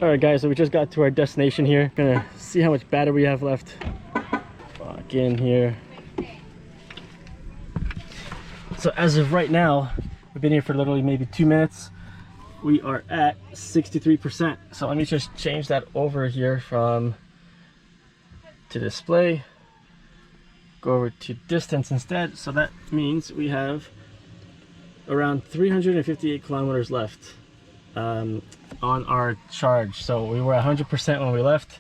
All right, guys, so we just got to our destination here. Gonna see how much battery we have left. Lock in here. So as of right now, we've been here for literally maybe 2 minutes. We are at 63%. So let me just change that over here from to display. Go over to distance instead. So that means we have around 358 kilometers left on our charge. So we were at 100% when we left,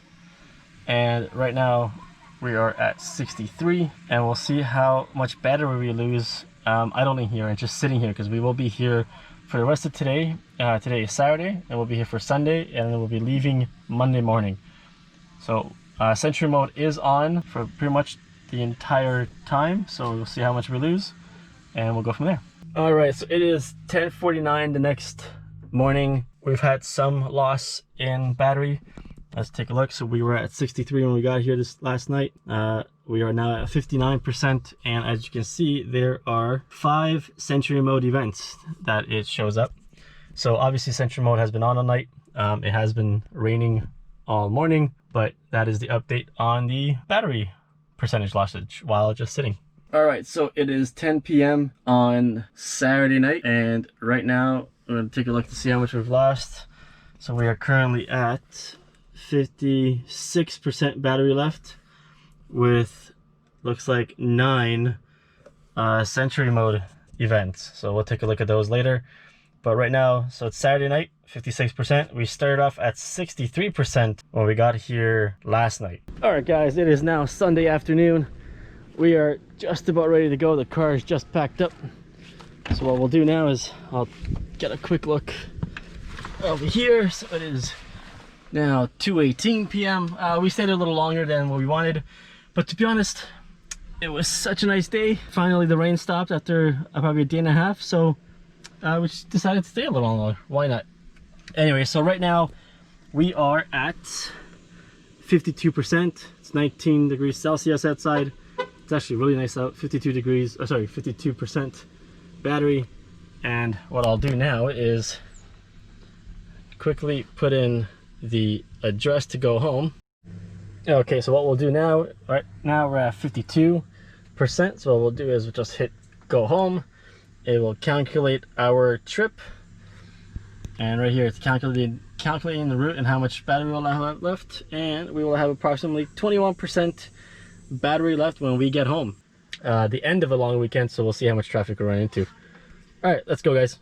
and right now we are at 63, and we'll see how much battery we lose idling here and just sitting here, because we will be here for the rest of today. Today is Saturday, and we'll be here for Sunday, and then we'll be leaving Monday morning. So Sentry mode is on for pretty much the entire time, so we'll see how much we lose and we'll go from there. All right, so it is 10:49 the next morning. We've had some loss in battery. Let's take a look. So we were at 63 when we got here this last night. We are now at 59%, and as you can see, there are 5 Sentry mode events that it shows up. So obviously Sentry mode has been on all night. It has been raining all morning, but that is the update on the battery percentage lossage while just sitting. All right, so it is 10 p.m. on Saturday night, and right now we're gonna take a look to see how much we've lost. So we are currently at 56% battery left, with looks like 9 Sentry mode events. So we'll take a look at those later. But right now, so it's Saturday night, 56%. We started off at 63% when we got here last night. All right, guys, it is now Sunday afternoon. We are just about ready to go. The car is just packed up. So what we'll do now is I'll get a quick look over here. So it is now 2:18 p.m. We stayed a little longer than what we wanted, but to be honest, it was such a nice day. Finally, the rain stopped after probably a day and a half. So we just decided to stay a little longer. Why not? Anyway, so right now we are at 52%. It's 19 degrees Celsius outside. It's actually really nice out. 52 degrees, oh, sorry, 52% battery. And what I'll do now is quickly put in the address to go home. Okay, so what we'll do now, right now we're at 52%. So what we'll do is we'll just hit go home. It will calculate our trip, and right here it's calculating the route and how much battery we'll have left, and we will have approximately 21% battery left when we get home. The end of a long weekend, so we'll see how much traffic we run into. All right, let's go, guys.